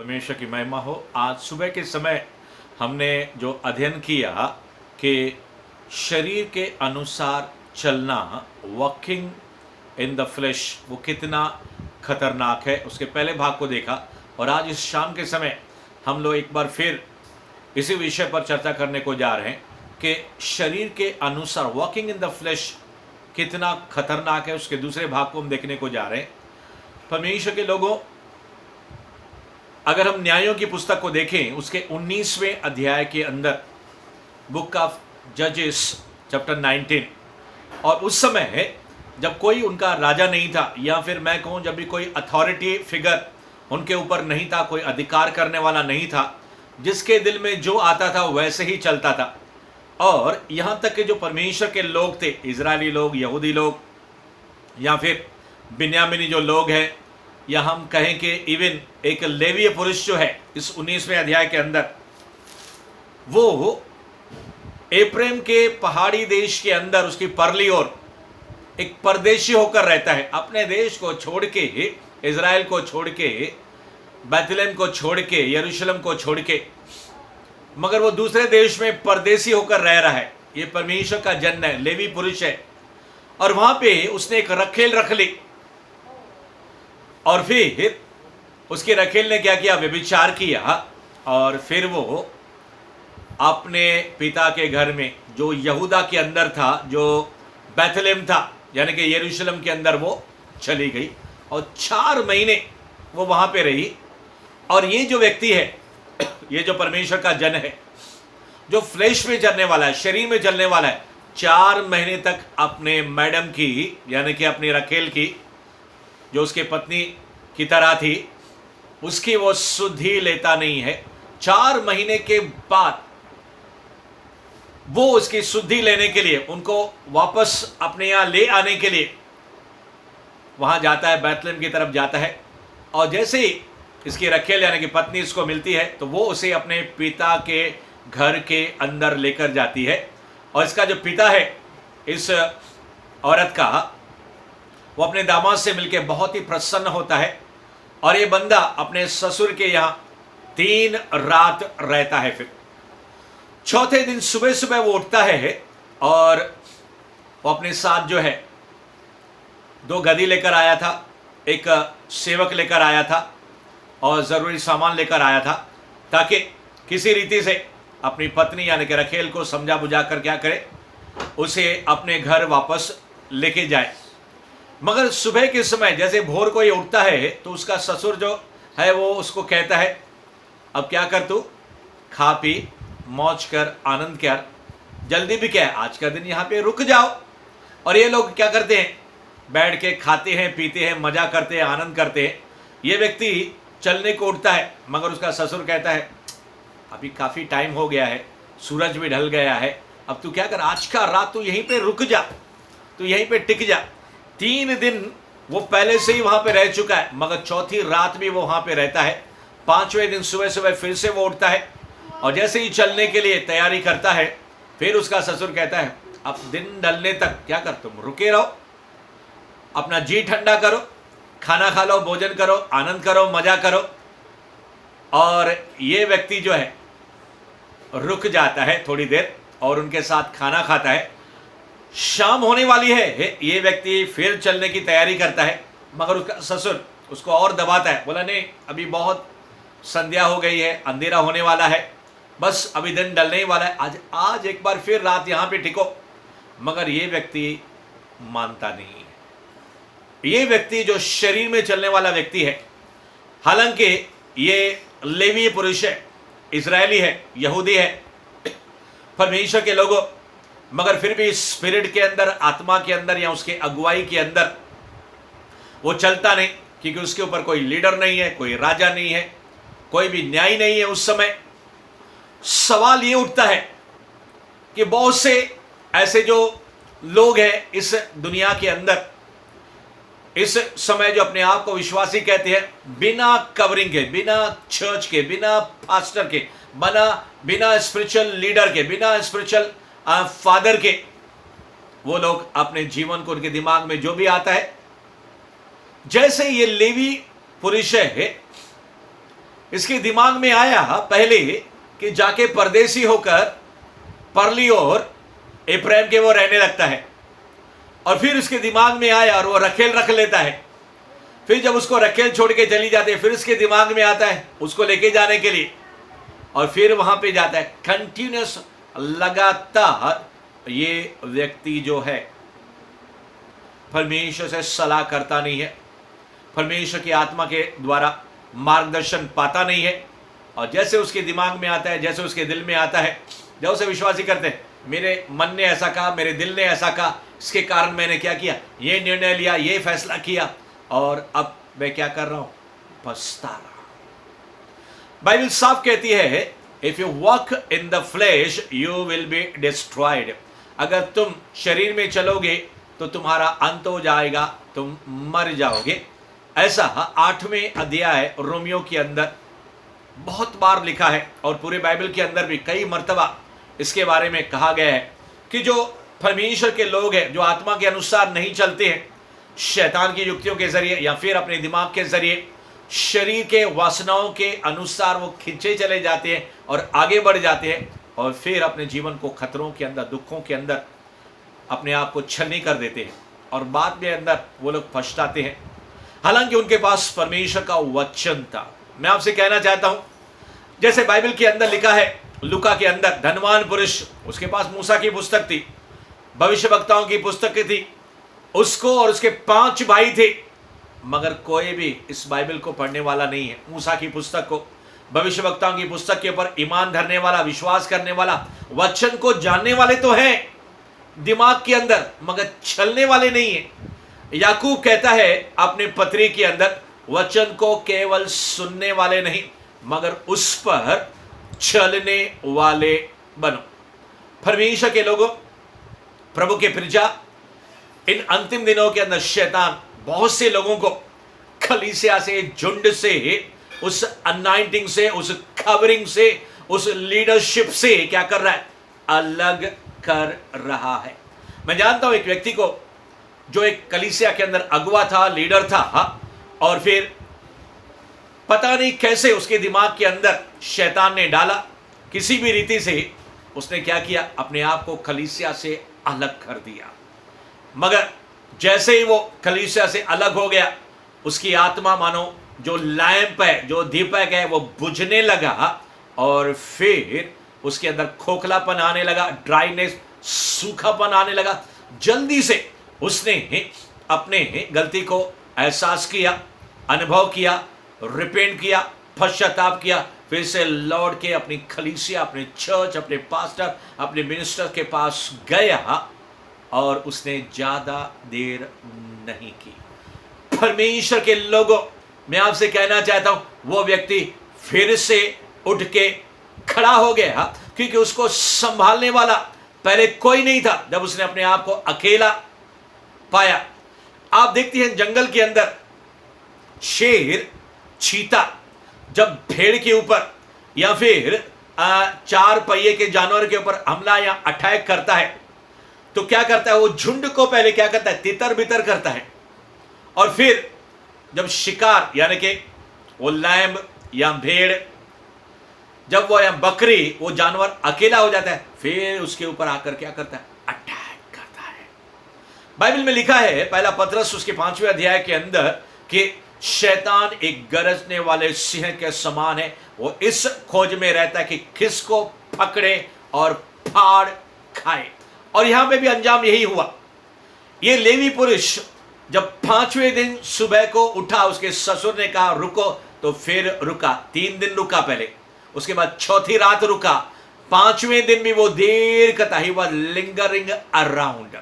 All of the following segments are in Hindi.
परमेश्वर की महिमा हो। आज सुबह के समय हमने जो अध्ययन किया कि शरीर के अनुसार चलना, वॉकिंग इन द फ्लैश, वो कितना खतरनाक है, उसके पहले भाग को देखा। और आज इस शाम के समय हम लोग एक बार फिर इसी विषय पर चर्चा करने को जा रहे हैं कि शरीर के अनुसार वॉकिंग इन द फ्लैश कितना खतरनाक है। उसके दूसरे भाग को हम देखने को जा रहे हैं। परमेश्वर के लोगों, अगर हम न्यायों की पुस्तक को देखें, उसके 19वें अध्याय के अंदर, बुक ऑफ जजेस चैप्टर 19, और उस समय जब कोई उनका राजा नहीं था, या फिर मैं कहूं जब भी कोई अथॉरिटी फिगर उनके ऊपर नहीं था, कोई अधिकार करने वाला नहीं था, जिसके दिल में जो आता था वैसे ही चलता था। और यहाँ तक कि जो परमेश्वर के लोग थे, इजरायली लोग, यहूदी लोग, या फिर बिन्यामीनी जो लोग हैं, या हम कहें कि इवन एक लेवीय पुरुष जो है इस 19वें अध्याय के अंदर, वो एप्रेम के पहाड़ी देश के अंदर उसकी परली ओर एक परदेशी होकर रहता है। अपने देश को छोड़ के, इजराइल को छोड़ के, बैतलहम को छोड़ के, यरूशलेम को छोड़ के, मगर वो दूसरे देश में परदेशी होकर रह रहा है। ये परमेश्वर का जन है, लेवी पुरुष है। और वहां पे उसने एक रखेल रख ली, और फिर उसके रखेल ने क्या किया? व्यभिचार किया। और फिर वो अपने पिता के घर में, जो यहूदा के अंदर था, जो बैतलहम था, यानी कि यरूशलेम के अंदर, वो चली गई और 4 महीने वो वहां पे रही। और ये जो व्यक्ति है, ये जो परमेश्वर का जन है, जो फ्लैश में चलने वाला है, शरीर में चलने वाला है, 4 महीने तक अपने मैडम की, यानी कि अपनी रखेल की, जो उसके पत्नी की तरह थी, उसकी वो शुद्धि लेता नहीं है। 4 महीने के बाद वो उसकी शुद्धि लेने के लिए, उनको वापस अपने यहां ले आने के लिए वहां जाता है, बैतलहम की तरफ जाता है। और जैसे ही इसकी रखेल यानी कि पत्नी इसको मिलती है, तो वो उसे अपने पिता के घर के अंदर लेकर जाती है। और इसका जो पिता है इस औरत का, वो अपने दामाद से मिलकर बहुत ही प्रसन्न होता है। और ये बंदा अपने ससुर के यहाँ 3 रात रहता है। फिर चौथे दिन सुबह सुबह वो उठता है, और वो अपने साथ जो है 2 गधी लेकर आया था, एक सेवक लेकर आया था, और ज़रूरी सामान लेकर आया था, ताकि किसी रीति से अपनी पत्नी यानी कि रखेल को समझा बुझा कर क्या करे, उसे अपने घर वापस लेके जाए। मगर सुबह के समय जैसे भोर को ये उठता है, तो उसका ससुर जो है वो उसको कहता है, अब क्या कर, तू खा पी, मौज कर, आनंद कर, जल्दी भी क्या है, आज का दिन यहाँ पे रुक जाओ। और ये लोग क्या करते हैं? बैठ के खाते हैं, पीते हैं, मजा करते हैं, आनंद करते हैं। ये व्यक्ति चलने को उठता है, मगर उसका ससुर कहता है, अभी काफ़ी टाइम हो गया है, सूरज भी ढल गया है, अब तू क्या कर, आज का रात तू यहीं पे रुक जा, तू यहीं पे टिक जा। 3 दिन वो पहले से ही वहां पे रह चुका है, मगर चौथी रात भी वो वहां पे रहता है। 5वें दिन सुबह सुबह फिर से वो उठता है, और जैसे ही चलने के लिए तैयारी करता है, फिर उसका ससुर कहता है, अब दिन ढलने तक क्या कर, तुम रुके रहो, अपना जी ठंडा करो, खाना खा लो, भोजन करो, आनंद करो, मजा करो। और ये व्यक्ति जो है रुक जाता है थोड़ी देर, और उनके साथ खाना खाता है। शाम होने वाली है, ये व्यक्ति फिर चलने की तैयारी करता है, मगर उसका ससुर उसको और दबाता है, बोला नहीं, अभी बहुत संध्या हो गई है, अंधेरा होने वाला है, बस अभी दिन ढलने ही वाला है, आज एक बार फिर रात यहाँ पे टिको। मगर ये व्यक्ति मानता नहीं है। ये व्यक्ति जो शरीर में चलने वाला व्यक्ति है, हालांकि ये लेवीय पुरुष है, इजरायली है, यहूदी है, परमेश्वर के लोगों, मगर फिर भी स्पिरिट के अंदर, आत्मा के अंदर, या उसके अगुवाई के अंदर वो चलता नहीं, क्योंकि उसके ऊपर कोई लीडर नहीं है, कोई राजा नहीं है, कोई भी न्याय नहीं है। उस समय सवाल ये उठता है कि बहुत से ऐसे जो लोग हैं इस दुनिया के अंदर, इस समय जो अपने आप को विश्वासी कहते हैं, बिना कवरिंग के, बिना चर्च के, बिना पास्टर के, बिना स्पिरिचुअल लीडर के, बिना स्पिरिचुअल फादर के, वो लोग अपने जीवन को, उनके दिमाग में जो भी आता है, जैसे ये लेवी पुरुष है, इसके दिमाग में आया पहले कि जाके परदेसी होकर परली और इब्राहिम के वो रहने लगता है, और फिर उसके दिमाग में आया और वो रखेल रख लेता है। फिर जब उसको रखेल छोड़ के चली जाती है, फिर उसके दिमाग में आता है उसको लेके जाने के लिए, और फिर वहां पे जाता है। कंटिन्यूस, लगातार ये व्यक्ति जो है परमेश्वर से सलाह करता नहीं है, परमेश्वर की आत्मा के द्वारा मार्गदर्शन पाता नहीं है। और जैसे उसके दिमाग में आता है, जैसे उसके दिल में आता है, जब उसे विश्वासी करते हैं, मेरे मन ने ऐसा कहा, मेरे दिल ने ऐसा कहा, इसके कारण मैंने क्या किया, ये निर्णय लिया, ये फैसला किया, और अब मैं क्या कर रहा हूं, पछता रहा। बाइबल साफ कहती है, if you walk in the flash you will be destroyed. अगर तुम शरीर में चलोगे तो तुम्हारा अंत हो जाएगा, तुम मर जाओगे। ऐसा 8वें अध्याय रोमियो के अंदर बहुत बार लिखा है, और पूरे बाइबल के अंदर भी कई मर्तबा इसके बारे में कहा गया है कि जो परमेश्वर के लोग हैं, जो आत्मा के अनुसार नहीं चलते हैं, शैतान की युक्तियों के जरिए या फिर अपने दिमाग के जरिए शरीर के वासनाओं के अनुसार वो खींचे चले जाते हैं और आगे बढ़ जाते हैं, और फिर अपने जीवन को खतरों के अंदर, दुखों के अंदर अपने आप को छलनी कर देते हैं, और बाद में अंदर वो लोग पछताते हैं, हालांकि उनके पास परमेश्वर का वचन था। मैं आपसे कहना चाहता हूं, जैसे बाइबल के अंदर लिखा है, लूका के अंदर, धनवान पुरुष, उसके पास मूसा की पुस्तक थी, भविष्यवक्ताओं की पुस्तक थी, उसको और उसके 5 भाई थे, मगर कोई भी इस बाइबल को पढ़ने वाला नहीं है। मूसा की पुस्तक को, भविष्यवक्ताओं की पुस्तक के ऊपर ईमान धरने वाला, विश्वास करने वाला, वचन को जानने वाले तो हैं दिमाग के अंदर, मगर चलने वाले नहीं है। याकूब कहता है अपने पत्री के अंदर, वचन को केवल सुनने वाले नहीं मगर उस पर चलने वाले बनो। परमेश्वर के लोगों, प्रभु के प्रजा, इन अंतिम दिनों के अंदर शैतान बहुत से लोगों को कलीसिया से, झुंड से, उस अनाइंटिंग से, उस कवरिंग से, उस लीडरशिप से क्या कर रहा है, अलग कर रहा है। मैं जानता हूं एक व्यक्ति को जो एक कलीसिया के अंदर अगुवा था, लीडर था, और फिर पता नहीं कैसे उसके दिमाग के अंदर शैतान ने डाला, किसी भी रीति से उसने क्या किया, अपने आप को कलीसिया से अलग कर दिया। मगर जैसे ही वो कलीसिया से अलग हो गया, उसकी आत्मा मानो जो लैंप है, जो दीपक है, वो बुझने लगा, और फिर उसके अंदर खोखलापन आने लगा, ड्राइनेस, सूखापन आने लगा। जल्दी से उसने अपने गलती को एहसास किया, अनुभव किया, रिपेंट किया, पश्चाताप किया, फिर से लौट के अपनी कलीसिया, अपने चर्च, अपने पास्टर, अपने मिनिस्टर के पास गया, और उसने ज्यादा देर नहीं की। परमेश्वर के लोगों, मैं आपसे कहना चाहता हूं, वो व्यक्ति फिर से उठ के खड़ा हो गया, क्योंकि उसको संभालने वाला पहले कोई नहीं था। जब उसने अपने आप को अकेला पाया, आप देखते हैं जंगल के अंदर शेर, चीता जब भेड़ के ऊपर या फिर 4 पहिए के जानवर के ऊपर हमला या अटैक करता है, तो क्या करता है, वो झुंड को पहले क्या करता है, तितर बितर करता है, और फिर जब शिकार यानी कि वो लैम्ब या भेड़, जब वो या बकरी, वो जानवर अकेला हो जाता है, फिर उसके ऊपर आकर क्या करता है, अटैक करता है। बाइबल में लिखा है, पहला पतरस उसके 5वें अध्याय के अंदर, कि शैतान एक गरजने वाले सिंह के समान है, वो इस खोज में रहता है कि किसको पकड़े और फाड़ खाए। और यहां पे भी अंजाम यही हुआ। ये लेवी पुरुष जब 5वें दिन सुबह को उठा, उसके ससुर ने कहा रुको, तो फिर रुका। 3 दिन रुका पहले, उसके बाद चौथी रात रुका, 5वें दिन भी वो देर करता, ही वाज लिंगरिंग अराउंड।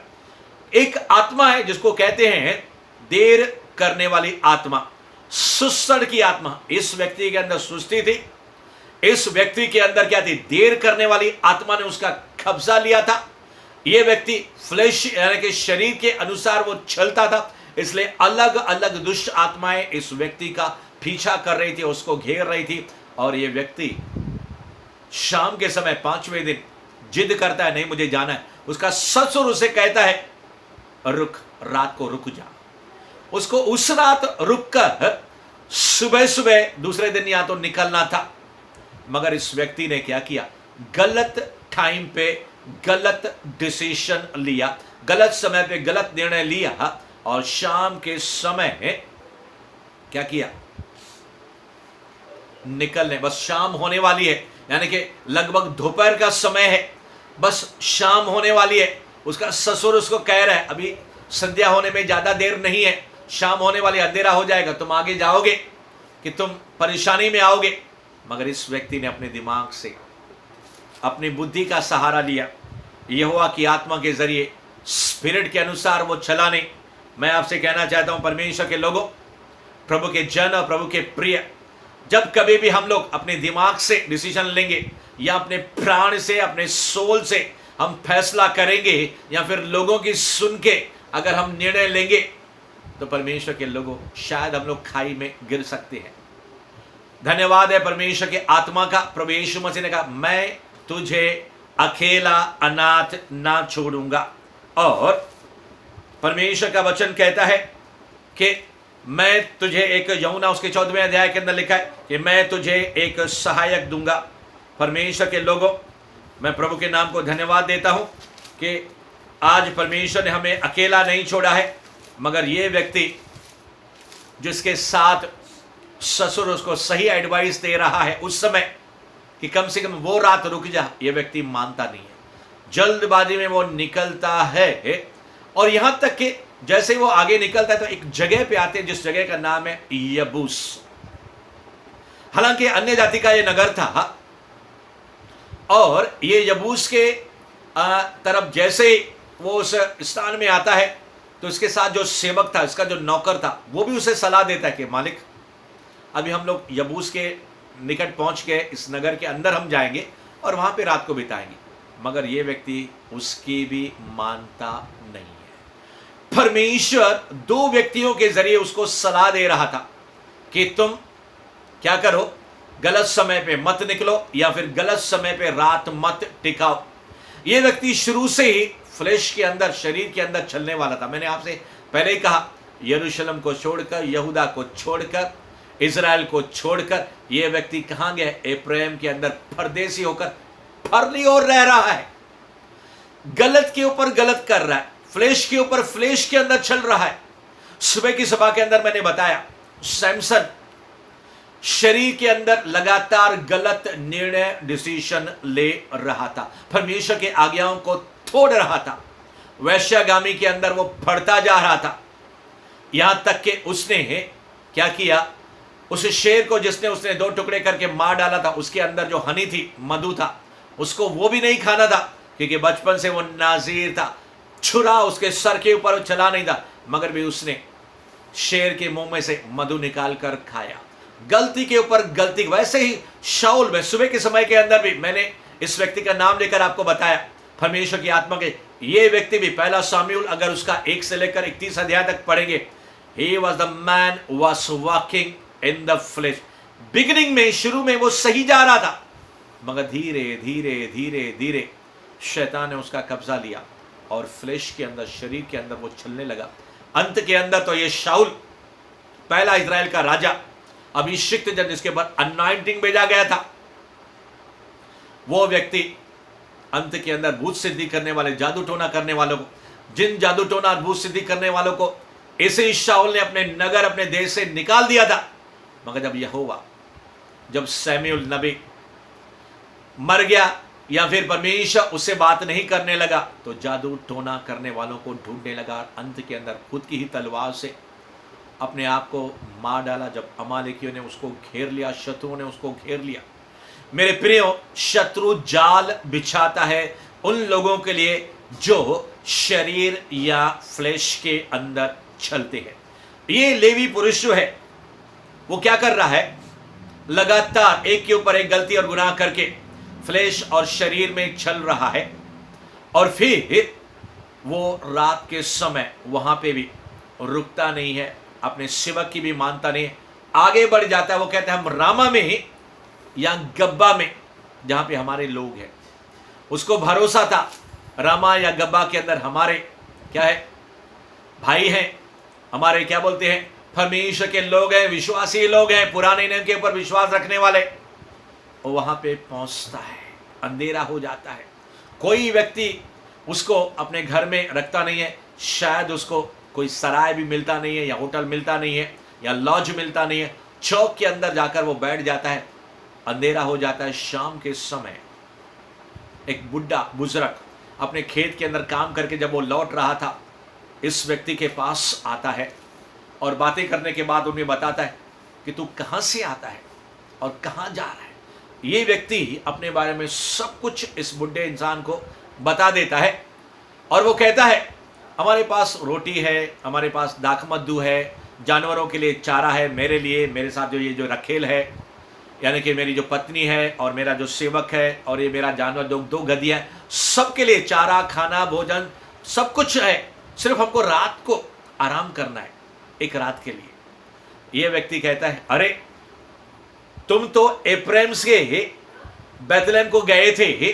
एक आत्मा है जिसको कहते हैं देर करने वाली आत्मा, सुस्तर की आत्मा। इस व्यक्ति के अंदर सुस्ती थी, इस व्यक्ति के अंदर क्या थी, देर करने वाली आत्मा ने उसका कब्जा लिया था। यह व्यक्ति फ्लैश यानी कि शरीर के अनुसार वो चलता था, इसलिए अलग अलग दुष्ट आत्माएं इस व्यक्ति का पीछा कर रही थी, उसको घेर रही थी। और यह व्यक्ति शाम के समय 5वें दिन जिद करता है, नहीं मुझे जाना है। उसका ससुर उसे कहता है रुक, रात को रुक जा। उसको उस रात रुक कर सुबह सुबह दूसरे दिन या तो निकलना था, मगर इस व्यक्ति ने क्या किया, गलत टाइम पे गलत डिसीजन लिया, गलत समय पे गलत निर्णय लिया और शाम के समय क्या किया, निकलने, बस शाम होने वाली है, यानी कि लगभग दोपहर का समय है, बस शाम होने वाली है। उसका ससुर उसको कह रहा है अभी संध्या होने में ज्यादा देर नहीं है, शाम होने वाली, अंधेरा हो जाएगा, तुम आगे जाओगे कि तुम परेशानी में आओगे। मगर इस व्यक्ति ने अपने दिमाग से, अपनी बुद्धि का सहारा लिया, यहोवा की आत्मा के जरिए, स्पिरिट के अनुसार वो चला नहीं। मैं आपसे कहना चाहता हूं परमेश्वर के लोगों, प्रभु के जन और प्रभु के प्रिय, जब कभी भी हम लोग अपने दिमाग से डिसीजन लेंगे या अपने प्राण से, अपने सोल से हम फैसला करेंगे या फिर लोगों की सुन के अगर हम निर्णय लेंगे, तो परमेश्वर के लोगों शायद हम लोग खाई में गिर सकते हैं। धन्यवाद है परमेश्वर के आत्मा का। प्रभु यीशु मसीह ने कहा मैं तुझे अकेला अनाथ ना छोड़ूंगा। और परमेश्वर का वचन कहता है कि मैं तुझे एक, यूहन्ना उसके 14वें अध्याय के अंदर लिखा है कि मैं तुझे एक सहायक दूंगा। परमेश्वर के लोगों, मैं प्रभु के नाम को धन्यवाद देता हूं कि आज परमेश्वर ने हमें अकेला नहीं छोड़ा है, मगर ये व्यक्ति जिसके साथ ससुर उसको सही एडवाइस दे रहा है उस समय कि कम से कम वो रात रुक जा, ये व्यक्ति मानता नहीं है, जल्दबाजी में वो निकलता है। और यहां तक कि जैसे वो आगे निकलता है तो एक जगह पे आते हैं जिस जगह का नाम है यबूस। हालांकि अन्य जाति का ये नगर था, और ये यबूस के तरफ जैसे ही वो उस स्थान में आता है तो इसके साथ जो सेवक था, इसका जो नौकर था, वो भी उसे सलाह देता है कि मालिक अभी हम लोग यबूस के निकट पहुंच के इस नगर के अंदर हम जाएंगे और वहां पे रात को बिताएंगे। मगर ये व्यक्ति उसकी भी मानता नहीं है। परमेश्वर दो व्यक्तियों के जरिए उसको सलाह दे रहा था कि तुम क्या करो, गलत समय पे मत निकलो या फिर गलत समय पे रात मत टिकाओ। ये व्यक्ति शुरू से ही फ्लेश के अंदर, शरीर के अंदर चलने वाला था। मैंने आपसे पहले ही कहा, यरूशलेम को छोड़कर, यहूदा को छोड़कर, इजराइल को छोड़कर ये व्यक्ति कहां गया, एफ्राइम के अंदर परदेसी होकर फरली और रह रहा है। गलत के ऊपर गलत कर रहा है, फ्लेश के ऊपर फ्लेश के अंदर चल रहा है। सुबह की सभा के अंदर मैंने बताया, सैमसन शरीर के अंदर लगातार गलत निर्णय, डिसीजन ले रहा था, परमेश्वर के आज्ञाओं को तोड़ रहा था, वैश्यागामी के अंदर वो बढ़ता जा रहा था। यहां तक कि उसने क्या किया, उस शेर को जिसने उसने 2 टुकड़े करके मार डाला था, उसके अंदर जो हनी थी, मधु था, उसको वो भी नहीं खाना था क्योंकि बचपन से वो नाजीर था। छुरा उसके सर के ऊपर चला नहीं था, मगर भी उसने शेर के मुंह में से मधु निकाल कर खाया। गलती के ऊपर गलती। वैसे ही शाऊल में सुबह के समय के अंदर भी मैंने इस व्यक्ति का नाम लेकर आपको बताया, परमेश्वर की आत्मा के ये व्यक्ति भी, पहला सामुएल अगर उसका 1 से लेकर 31 अध्याय तक पढ़ेंगे, he was the man was walking in the flesh। Beginning में, शुरू में वो सही जा रहा था, मगर धीरे धीरे धीरे धीरे शैतान ने उसका कब्जा लिया और फ्लेश के अंदर, शरीर के अंदर वो चलने लगा। अंत के अंदर तो ये शाऊल, पहला इजराइल का राजा, अभिषिक्त जन जिसके ऊपर अनॉइंटिंग भेजा गया था, वो व्यक्ति अंत के अंदर भूत सिद्धि करने वाले, जादू टोना करने वालों को, जिन जादू टोना और भूत सिद्धि करने वालों को ऐसे ही शाऊल ने अपने नगर, अपने देश से निकाल दिया था। मगर जब यहोवा, जब सैमुएल नबी मर गया या फिर परमेश्वर उससे बात नहीं करने लगा, तो जादू टोना करने वालों को ढूंढने लगा। अंत के अंदर खुद की ही तलवार से अपने आप को मार डाला। जब अमालेकियों ने उसको घेर लिया, शत्रुओं ने उसको घेर लिया। मेरे प्रियो, शत्रु जाल बिछाता है उन लोगों के लिए जो शरीर या फ्लेश के अंदर चलते हैं। ये लेवी पुरुष जो है वो क्या कर रहा है, लगातार एक के ऊपर एक गलती और गुनाह करके फ्लेश और शरीर में चल रहा है, और फिर वो रात के समय वहां पे भी रुकता नहीं है, अपने सेवक की भी मानता नहीं है, आगे बढ़ जाता है। वो कहते हैं हम रामा में या गब्बा में, जहां पे हमारे लोग हैं, उसको भरोसा था रामा या गब्बा के अंदर हमारे क्या है, भाई हैं, हमारे क्या बोलते हैं, परमेश्वर के लोग हैं, विश्वासी लोग हैं, पुराने नियम के ऊपर विश्वास रखने वाले, वो वहां पे पहुंचता है, अंधेरा हो जाता है। कोई व्यक्ति उसको अपने घर में रखता नहीं है, शायद उसको कोई सराय भी मिलता नहीं है, या होटल मिलता नहीं है, या लॉज मिलता नहीं है, चौक के अंदर जाकर वो बैठ जाता है, अंधेरा हो जाता है। शाम के समय एक बुढ़ा बुजुर्ग अपने खेत के अंदर काम करके जब वो लौट रहा था, इस व्यक्ति के पास आता है और बातें करने के बाद उन्हें बताता है कि तू कहाँ से आता है और कहाँ जा रहा है। ये व्यक्ति अपने बारे में सब कुछ इस बुढ़े इंसान को बता देता है और वो कहता है, हमारे पास रोटी है, हमारे पास दाख मद्दू है, जानवरों के लिए चारा है, मेरे लिए, मेरे साथ जो ये जो रखेल है, यानी कि मेरी जो पत्नी है और मेरा जो सेवक है और ये मेरा जानवर दो गधियाँ, सबके लिए चारा, खाना, भोजन सब कुछ है, सिर्फ हमको रात को आराम करना है, एक रात के लिए। ये व्यक्ति कहता है, अरे तुम तो एफ्रेम्स के बैतलहम को गए थे,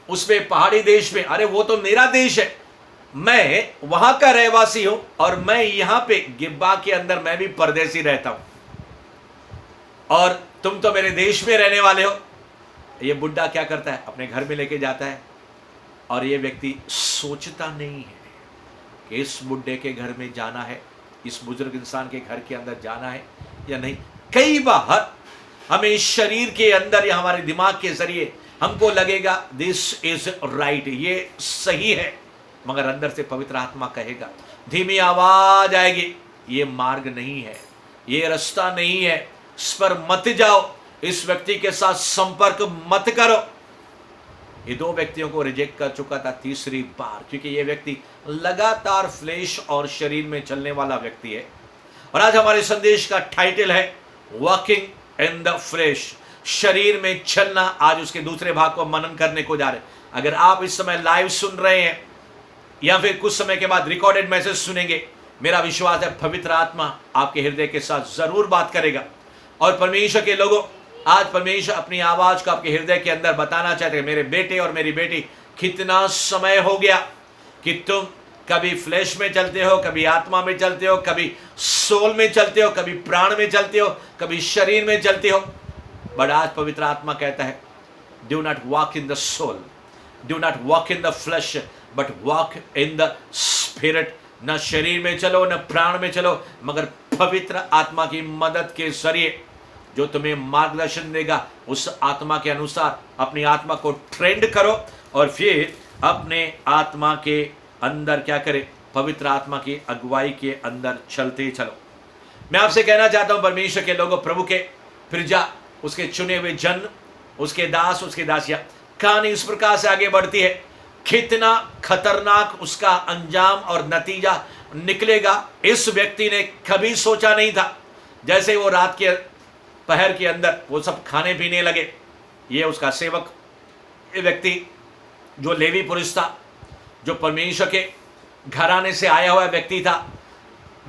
उसमें पहाड़ी देश में, अरे वो तो मेरा देश है, मैं वहां का रहवासी हूं और मैं यहां पे गिब्बा के अंदर मैं भी परदेसी रहता हूं, और तुम तो मेरे देश में रहने वाले हो। ये बुढ़ा क्या करता है, अपने घर में लेके जाता है, और ये व्यक्ति सोचता नहीं है कि इस बुढ़े के घर में जाना है, इस बुजुर्ग इंसान के घर के अंदर जाना है या नहीं। कई बार हमें शरीर के अंदर या हमारे दिमाग के जरिए हमको लगेगा दिस इज राइट, ये सही है, मगर अंदर से पवित्र आत्मा कहेगा, धीमी आवाज आएगी, ये मार्ग नहीं है, ये रास्ता नहीं है, इस पर मत जाओ, इस व्यक्ति के साथ संपर्क मत करो। ये दो व्यक्तियों को रिजेक्ट कर चुका था तीसरी बार, क्योंकि ये व्यक्ति लगातार फ्लेश और शरीर में चलने वाला व्यक्ति है। और आज हमारे संदेश का टाइटल है वॉकिंग इन द फ्लेश, शरीर में चलना। आज उसके दूसरे भाग को मनन करने को जा रहे हैं। अगर आप इस समय लाइव सुन रहे हैं या फिर कुछ समय के बाद रिकॉर्डेड मैसेज सुनेंगे, मेरा विश्वास है पवित्र आत्मा आपके हृदय के साथ जरूर बात करेगा। और परमेश्वर के लोगों, आज परमेश्वर अपनी आवाज को आपके हृदय के अंदर बताना चाहते हैं, मेरे बेटे और मेरी बेटी, कितना समय हो गया कि तुम कभी फ्लैश में चलते हो, कभी आत्मा में चलते हो, कभी सोल में चलते हो, कभी प्राण में चलते हो, कभी शरीर में चलते हो। बट आज पवित्र आत्मा कहता है, do not walk in the soul, do not walk in the flesh, but walk in the spirit. न शरीर में चलो, न प्राण में चलो, मगर पवित्र आत्मा की मदद के जरिए जो तुम्हें मार्गदर्शन देगा, उस आत्मा के अनुसार अपनी आत्मा को ट्रेंड करो और फिर अपने आत्मा के अंदर क्या करे, पवित्र आत्मा की अगुवाई के अंदर चलते चलो। मैं आपसे कहना चाहता हूं, परमेश्वर के लोगों, प्रभु के प्रजा, उसके चुने हुए जन, उसके दास, उसके दासियां, कहानी इस प्रकार से आगे बढ़ती है, कितना खतरनाक उसका अंजाम और नतीजा निकलेगा, इस व्यक्ति ने कभी सोचा नहीं था। जैसे वो रात के पहर के अंदर वो सब खाने पीने लगे, ये उसका सेवक, ये व्यक्ति जो लेवी पुरुष था, जो परमेश्वर के घराने से आया हुआ व्यक्ति था,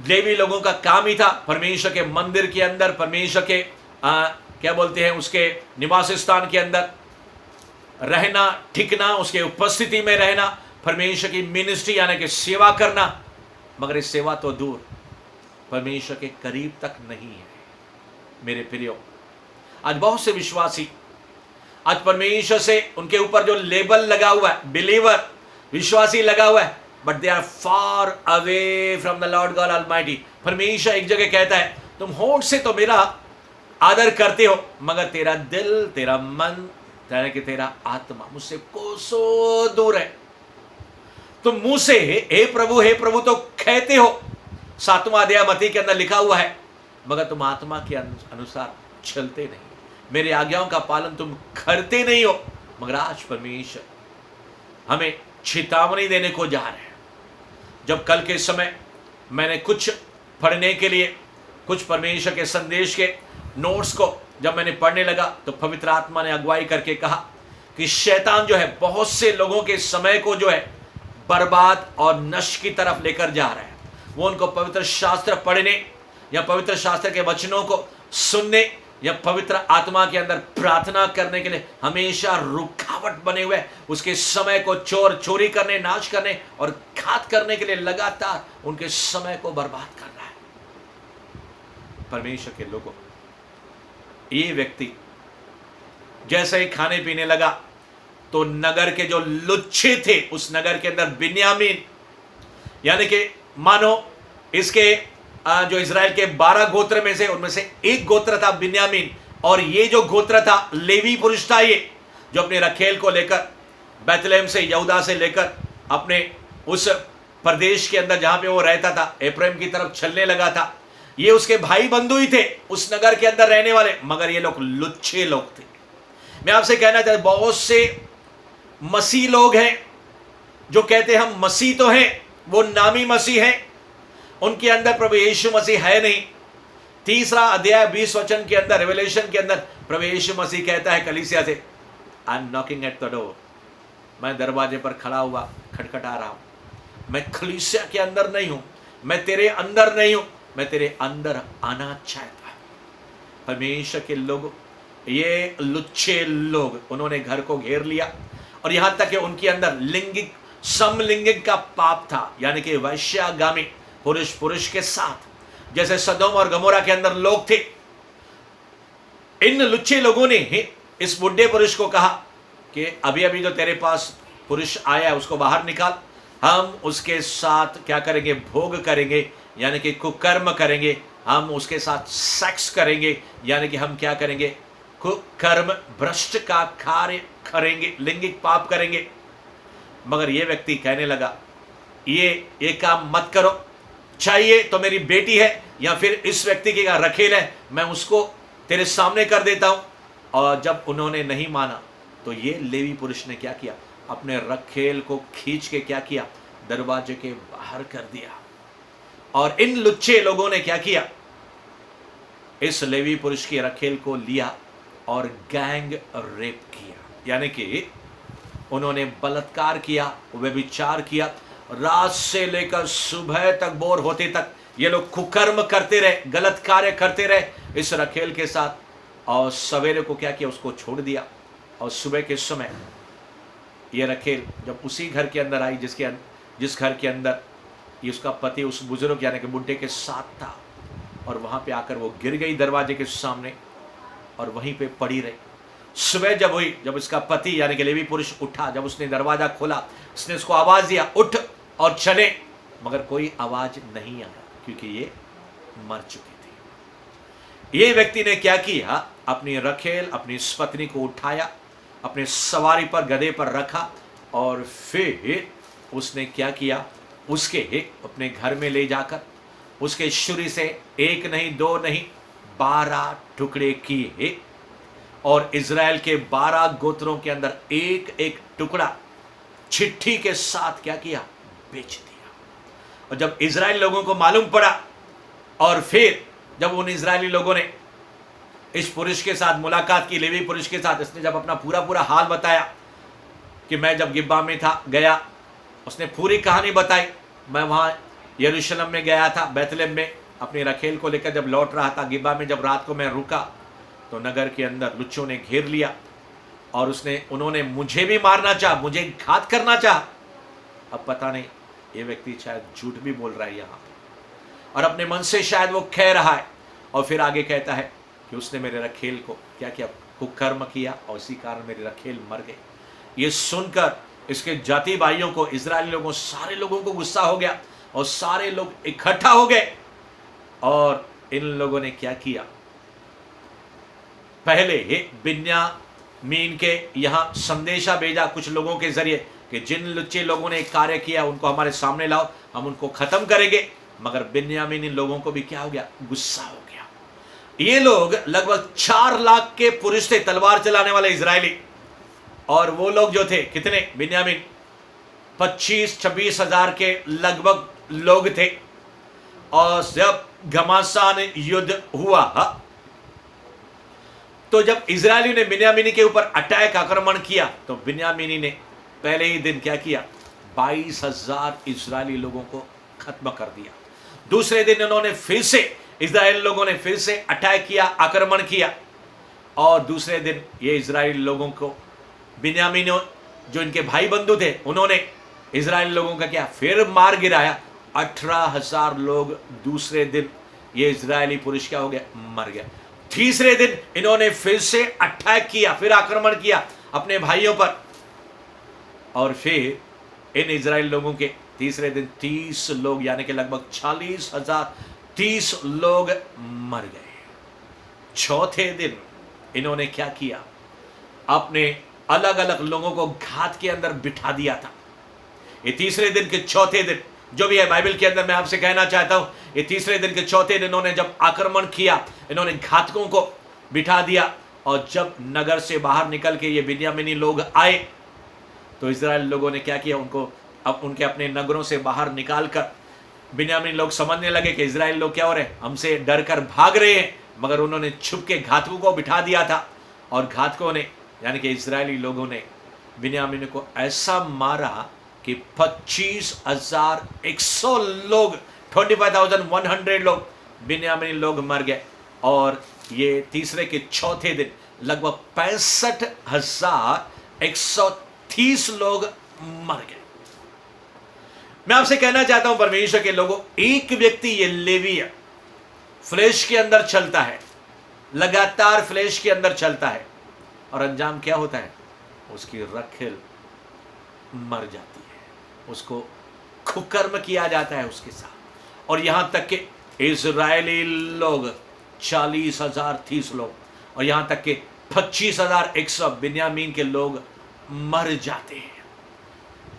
लेवी लोगों का काम ही था परमेश्वर के मंदिर के अंदर, परमेश्वर के क्या बोलते हैं, उसके निवास स्थान के अंदर रहना, टिकना, उसके उपस्थिति में रहना, परमेश्वर की मिनिस्ट्री यानी कि सेवा करना। मगर इस सेवा तो दूर, परमेश्वर के करीब तक नहीं है। मेरे प्रियो, आज बहुत से विश्वासी, आज परमेश्वर से उनके ऊपर जो लेबल लगा हुआ है, बिलीवर, विश्वासी लगा हुआ है, but they are far away from the Lord God Almighty. परमेश्वर एक जगह कहता है, तुम होठ से तो मेरा आदर करते हो, मगर तेरा दिल, तेरा मन, यानी कि तेरा आत्मा मुझसे कोसों दूर है। तुम मुंह से हे प्रभु तो कहते हो, 7वां अध्याय मत्ती के अंदर लिखा हुआ है, मगर तुम आत्मा के अनुसार चलते नहीं, मेरे आज्ञाओं का पालन तुम करते नहीं हो। मगर आज परमेश्वर हमें चेतावनी देने को जा रहे हैं। जब कल के समय मैंने कुछ पढ़ने के लिए, कुछ परमेश्वर के संदेश के नोट्स को जब मैंने पढ़ने लगा, तो पवित्र आत्मा ने अगुवाई करके कहा कि शैतान जो है बहुत से लोगों के समय को जो है बर्बाद और नष्ट की तरफ लेकर जा रहा है। वो उनको पवित्र शास्त्र पढ़ने या पवित्र शास्त्र के वचनों को सुनने या पवित्र आत्मा के अंदर प्रार्थना करने के लिए हमेशा रुकावट बने हुए, उसके समय को चोरी करने, नाश करने और घात करने के लिए लगातार उनके समय को बर्बाद कर रहा है। परमेश्वर के लोगों, ये व्यक्ति जैसे ही खाने पीने लगा तो नगर के जो लुच्चे थे उस नगर के अंदर बिन्यामीन, यानी कि मानो इसके जो इज़राइल के 12 गोत्र में से उनमें से एक गोत्र था बिन्यामीन, और ये जो गोत्र था लेवी पुरुष था, ये जो अपने रखेल को लेकर बैतलहम से, यहूदा से लेकर अपने उस प्रदेश के अंदर जहां पे वो रहता था एफ्राइम की तरफ चलने लगा था, ये उसके भाई बंधु ही थे उस नगर के अंदर रहने वाले, मगर ये लोग लुच्चे लोग थे। मैं आपसे कहना चाहता हूं, बहुत से मसीह लोग हैं जो कहते हैं हम मसीह तो हैं, वो नामी मसीह हैं, उनके अंदर प्रभु यीशु मसीह है नहीं। 3 अध्याय 20 वचन के अंदर, रेवलेशन के अंदर प्रभु यीशु मसीह कहता है कलीसिया से, I am knocking at the door, मैं दरवाजे पर खड़ा हुआ खटखटा रहा हूं। मैं कलीसिया के अंदर नहीं हूं, मैं तेरे अंदर नहीं हूं, मैं तेरे अंदर आना चाहता हूं। परमेश्वर के लोग, ये लुच्चे लोग, उन्होंने घर को घेर लिया और यहां तक कि उनके अंदर लिंगिक समलिंगिक का पाप था, यानी कि वैश्यागामी पुरुष पुरुष के साथ, जैसे सदोम और गमोरा के अंदर लोग थे। इन लुच्चे लोगों ने इस बुढ़े पुरुष को कहा कि अभी अभी जो तेरे पास पुरुष आया है उसको बाहर निकाल, हम उसके साथ क्या करेंगे, भोग करेंगे, यानी कि कुकर्म करेंगे, हम उसके साथ सेक्स करेंगे, यानी कि हम क्या करेंगे, कुकर्म भ्रष्ट का कार्य करेंगे, लिंगिक पाप करेंगे। मगर ये व्यक्ति कहने लगा, ये काम मत करो, चाहिए तो मेरी बेटी है या फिर इस व्यक्ति की रखेल है, मैं उसको तेरे सामने कर देता हूं। और जब उन्होंने नहीं माना तो ये लेवी पुरुष ने क्या किया, अपने रखेल को खींच के क्या किया, दरवाजे के बाहर कर दिया। और इन लुच्चे लोगों ने क्या किया, इस लेवी पुरुष की रखेल को लिया और गैंग रेप किया, यानी कि उन्होंने बलात्कार किया, व्यभिचार किया। रात से लेकर सुबह तक, बोर होते तक ये लोग कुकर्म करते रहे, गलत कार्य करते रहे इस रखेल के साथ। और सवेरे को क्या किया, उसको छोड़ दिया। और सुबह के समय ये रखेल जब उसी घर के अंदर आई जिस घर के अंदर ये उसका पति उस बुजुर्ग यानी कि बुढ़े के साथ था, और वहां पे आकर वो गिर गई दरवाजे के सामने और वहीं पे पड़ी रही। सुबह जब हुई, जब इसका पति यानी कि लेवी पुरुष उठा, जब उसने दरवाजा खोला, उसने उसको आवाज दिया, उठ और चले, मगर कोई आवाज नहीं आया क्योंकि ये मर चुकी थी। ये व्यक्ति ने क्या किया, अपनी रखेल, अपनी पत्नी को उठाया, अपने सवारी पर, गधे पर रखा, और फिर उसने क्या किया, उसके अपने घर में ले जाकर उसके छुरी से 1 नहीं 2 नहीं 12 टुकड़े किए, और इज़राइल के 12 गोत्रों के अंदर एक एक टुकड़ा चिट्ठी के साथ क्या किया, बेच दिया। और जब इज़राइल लोगों को मालूम पड़ा, और फिर जब उन इज़राइली लोगों ने इस पुरुष के साथ मुलाकात की, लेवी पुरुष के साथ, इसने जब अपना पूरा हाल बताया कि मैं जब गिब्बा में था, गया, उसने पूरी कहानी बताई, मैं वहाँ यरूशलेम में गया था, बैतलहम में अपनी रखेल को लेकर जब लौट रहा था, गिब्बा में जब रात को मैं रुका तो नगर के अंदर लुच्चों ने घेर लिया और उन्होंने मुझे भी मारना चाहा, मुझे घात करना चाहा। अब पता नहीं ये व्यक्ति शायद झूठ भी बोल रहा है यहाँ और अपने मन से शायद वो कह रहा है, और फिर आगे कहता है कि उसने मेरे रखेल को क्या किया, कुकर्म किया, और इसी कारण मेरे रखेल मर गए। ये सुनकर इसके जाति भाइयों को, इजरायली लोगों, सारे लोगों को गुस्सा हो गया और सारे लोग इकट्ठा हो गए। और इन लोगों ने क्या किया, पहले बिन्यामीन के यहाँ संदेशा भेजा कुछ लोगों के जरिए कि जिन लुच्चे लोगों ने कार्य किया उनको हमारे सामने लाओ, हम उनको खत्म करेंगे। मगर बिन्यामीन इन लोगों को भी क्या हो गया, गुस्सा हो गया। ये लोग लगभग 4 लाख के पुरुष थे, तलवार चलाने वाले इजरायली, और वो लोग जो थे कितने, बिन्यामीन 25-26 हजार के लगभग लोग थे। और जब घमासान युद्ध हुआ तो जब इजरायली ने बिन्यामीनी के ऊपर अटैक, आक्रमण किया, तो बिन्यामीनी ने पहले ही दिन क्या किया, 22,000 इजरायली लोगों को खत्म कर दिया। दूसरे दिन उन्होंने फिर से, इजरायली लोगों ने फिर से अटैक किया, आक्रमण किया, और दूसरे दिन ये इजरायली लोगों को, बिन्यामीनों जो इनके भाई बंधु थे, उन्होंने इजरायली लोगों का क्या, फिर मार गिराया। 18,000 लोग दूसरे दिन ये इजरायली पुरुष क्या हो गया, मर गया। तीसरे दिन इन्होंने फिर से अटैक किया, फिर आक्रमण किया अपने भाइयों पर, और फिर इन इजराइल लोगों के तीसरे दिन 30 लोग यानी कि लगभग 40,000 30 लोग मर गए। चौथे दिन इन्होंने क्या किया, अपने अलग अलग लोगों को घात के अंदर बिठा दिया था। ये तीसरे दिन के चौथे दिन जो भी है बाइबल के अंदर, मैं आपसे कहना चाहता हूं, ये तीसरे दिन के चौथे दिन इन्होंने जब आक्रमण किया, इन्होंने घातकों को बिठा दिया, और जब नगर से बाहर निकल के ये बिन्यामीनी लोग आए तो इजराइल लोगों ने क्या किया, उनको अब उनके अपने नगरों से बाहर निकाल कर बिन्यामीनी लोग समझने लगे कि इजराइल लोग क्या हो रहे हैं, हमसे डर कर भाग रहे हैं, मगर उन्होंने छुप के घातकों को बिठा दिया था, और घातकों ने यानी कि इजरायली लोगों ने बिन्यामीनी को ऐसा मारा कि 25,100 लोग, 25,100 लोग बिन्यामीनी लोग मर गए। और ये तीसरे के चौथे दिन लगभग 65,130 लोग मर गए। मैं आपसे कहना चाहता हूं परमेश्वर के लोगों, एक व्यक्ति ये लेवी है, फ्लेश के अंदर चलता है, लगातार फ्लेश के अंदर चलता है, और अंजाम क्या होता है, उसकी रखेल मर जाती है, उसको कुकर्म किया जाता है उसके साथ। और यहां तक कि इजरायली लोग 40,030 लोग, और यहां तक कि 25,100 बिन्यामीन के लोग मर जाते हैं।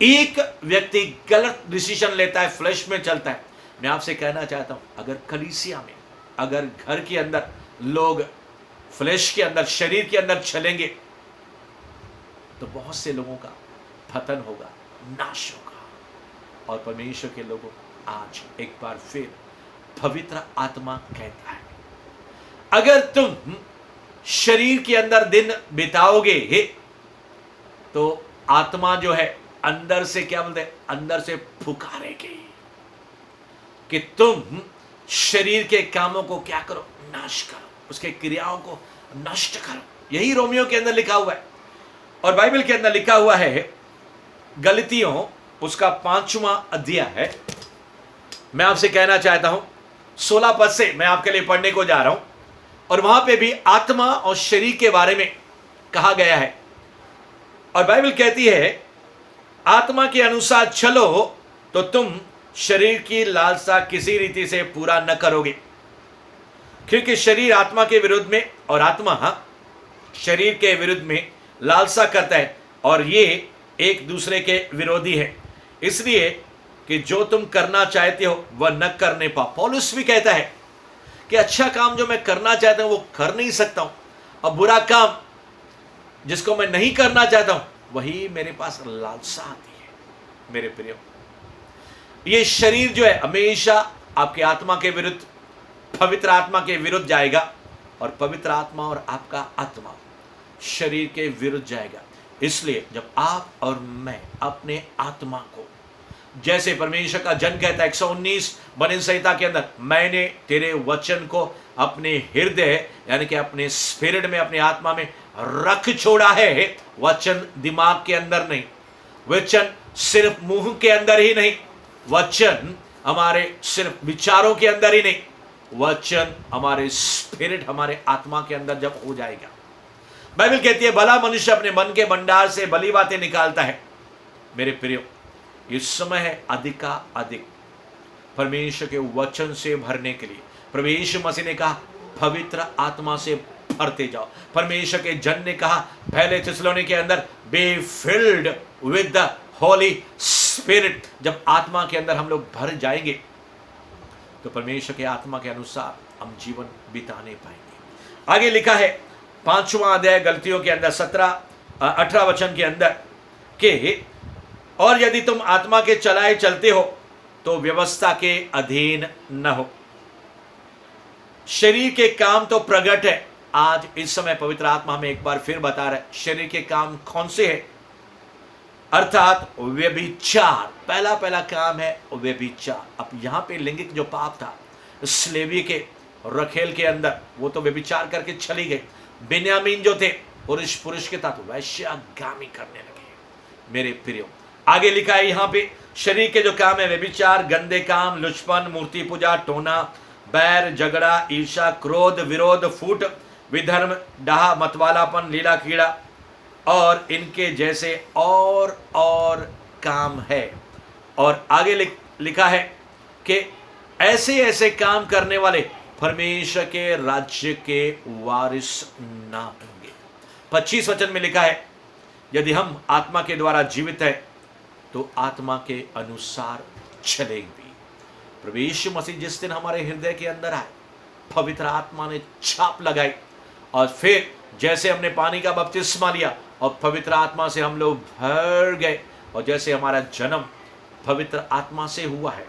एक व्यक्ति गलत डिसीजन लेता है, फ्लैश में चलता है। मैं आपसे कहना चाहता हूं, अगर कलीसिया में, अगर घर के अंदर लोग फ्लैश के अंदर, शरीर के अंदर चलेंगे, तो बहुत से लोगों का पतन होगा, नाश होगा। और परमेश्वर के लोगों, आज एक बार फिर पवित्र आत्मा कहता है, अगर तुम शरीर के अंदर दिन बिताओगे तो आत्मा जो है अंदर से क्या बोलते हैं, अंदर से पुकारेगी कि तुम शरीर के कामों को क्या करो, नाश करो, उसके क्रियाओं को नष्ट करो। यही रोमियो के अंदर लिखा हुआ है। और बाइबल के अंदर लिखा हुआ है, गलतियों उसका 5वां अध्याय है। मैं आपसे कहना चाहता हूं, 16 पद से मैं आपके लिए पढ़ने को जा रहा हूं, और वहां पे भी आत्मा और शरीर के बारे में कहा गया है। और बाइबल कहती है, आत्मा के अनुसार चलो तो तुम शरीर की लालसा किसी रीति से पूरा न करोगे, क्योंकि शरीर आत्मा के विरुद्ध में और आत्मा शरीर के विरुद्ध में लालसा करता है, और ये एक दूसरे के विरोधी है, इसलिए कि जो तुम करना चाहते हो वह न करने पाओ। पौलुस भी कहता है कि अच्छा काम जो मैं करना चाहता हूं वो कर नहीं सकता हूं, और बुरा काम जिसको मैं नहीं करना चाहता हूं वही मेरे पास लालसा आती है। मेरे प्रियो, ये शरीर जो है हमेशा आपके आत्मा के विरुद्ध, पवित्र आत्मा के विरुद्ध जाएगा, और पवित्र आत्मा और आपका आत्मा शरीर के विरुद्ध जाएगा। इसलिए जब आप और मैं अपने आत्मा को, जैसे परमेश्वर का जन कहता है 119 भजन संहिता के अंदर, मैंने तेरे वचन को अपने हृदय यानी कि अपने स्पिरिट में, अपने आत्मा में रख छोड़ा है। वचन दिमाग के अंदर नहीं, वचन सिर्फ मुंह के अंदर ही नहीं, वचन हमारे सिर्फ विचारों के अंदर ही नहीं, वचन हमारे स्पिरिट, हमारे आत्मा के अंदर जब हो जाएगा। बाइबल कहती है, भला मनुष्य अपने मन के भंडार से भली बातें निकालता है। मेरे प्रियो, इस समय है अधिक परमेश्वर के वचन से भरने के लिए। प्रभु यीशु मसीह ने कहा, पवित्र आत्मा से भरते जाओ। परमेश्वर के जन ने कहा पहले थिस्सलुनीके के अंदर, be filled with the Holi spirit. जब आत्मा के अंदर हम लोग भर जाएंगे तो परमेश्वर के आत्मा के अनुसार हम जीवन बिताने पाएंगे। आगे लिखा है 5वां अध्याय गलतियों के अंदर 18 वचन के अंदर कि और यदि तुम आत्मा के चलाए चलते हो तो व्यवस्था के अधीन न हो। शरीर के काम तो प्रकट है। आज इस समय पवित्र आत्मा हमें एक बार फिर बता रहा है शरीर के काम कौन से हैं, अर्थात व्यभिचार। पहला काम है व्यभिचार। अब यहां पे लैंगिक जो पाप था स्लेवी के रखेल के अंदर, वो तो व्यभिचार करके चली गई। बिन्यामीन जो थे पुरुष के था तो वैश्यागामी करने लगे। मेरे प्रियो, आगे लिखा है यहां पे शरीर के जो काम है व्यभिचार, गंदे काम, लुचपन, मूर्ति पूजा, टोना, बैर, झगड़ा, ईर्षा, क्रोध, विरोध, फूट, विधर्म, डाह, मतवालापन, लीला कीड़ा और इनके जैसे और काम है। और आगे लिखा है कि ऐसे ऐसे काम करने वाले परमेश्वर के राज्य के वारिस ना होंगे। 25 वचन में लिखा है, यदि हम आत्मा के द्वारा जीवित हैं तो आत्मा के अनुसार चलेंगे। प्रभु यीशु मसीह जिस दिन हमारे हृदय के अंदर आए, पवित्र आत्मा ने छाप लगाई और फिर जैसे हमने पानी का बपतिस्मा लिया और पवित्र आत्मा से हम लोग भर गए, और जैसे हमारा जन्म पवित्र आत्मा से हुआ है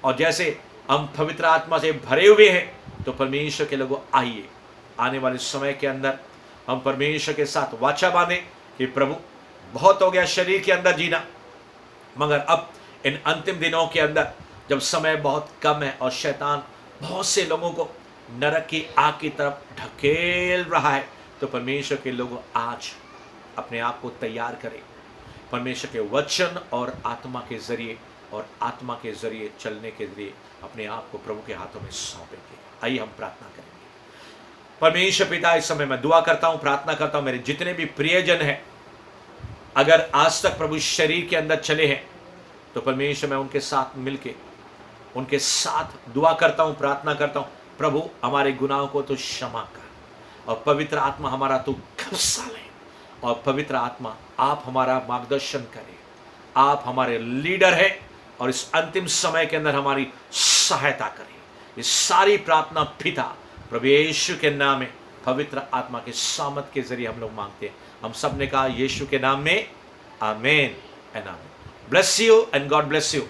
और जैसे हम पवित्र आत्मा से भरे हुए हैं, तो परमेश्वर के लोगों आइए आने वाले समय के अंदर हम परमेश्वर के साथ वाचा बांधे कि प्रभु बहुत हो गया शरीर के अंदर जीना, मगर अब इन अंतिम दिनों के अंदर जब समय बहुत कम है और शैतान बहुत से लोगों को नरक की आग की तरफ ढकेल रहा है, तो परमेश्वर के लोग आज अपने आप को तैयार करें, परमेश्वर के वचन और आत्मा के जरिए और आत्मा के जरिए चलने के जरिए अपने आप को प्रभु के हाथों में सौंपेंगे। आइए हम प्रार्थना करेंगे। परमेश्वर पिता, इस समय मैं दुआ करता हूँ, प्रार्थना करता हूँ, मेरे जितने भी प्रियजन हैं अगर आज तक प्रभु शरीर के अंदर चले हैं, तो परमेश्वर मैं उनके साथ मिलके उनके साथ दुआ करता हूँ, प्रार्थना करता हूँ, प्रभु हमारे गुनाहों को तो क्षमा कर और पवित्र आत्मा हमारा तो कब्जा ले, और पवित्र आत्मा आप हमारा मार्गदर्शन करें। आप हमारे लीडर हैं और इस अंतिम समय के अंदर हमारी सहायता करें। इस सारी प्रार्थना पिता प्रभु यीशु के नाम में पवित्र आत्मा के सामर्थ के जरिए हम लोग मांगते हैं। हम सब ने कहा यीशु के नाम में, आमीन एंड आमीन। Bless you and God bless you.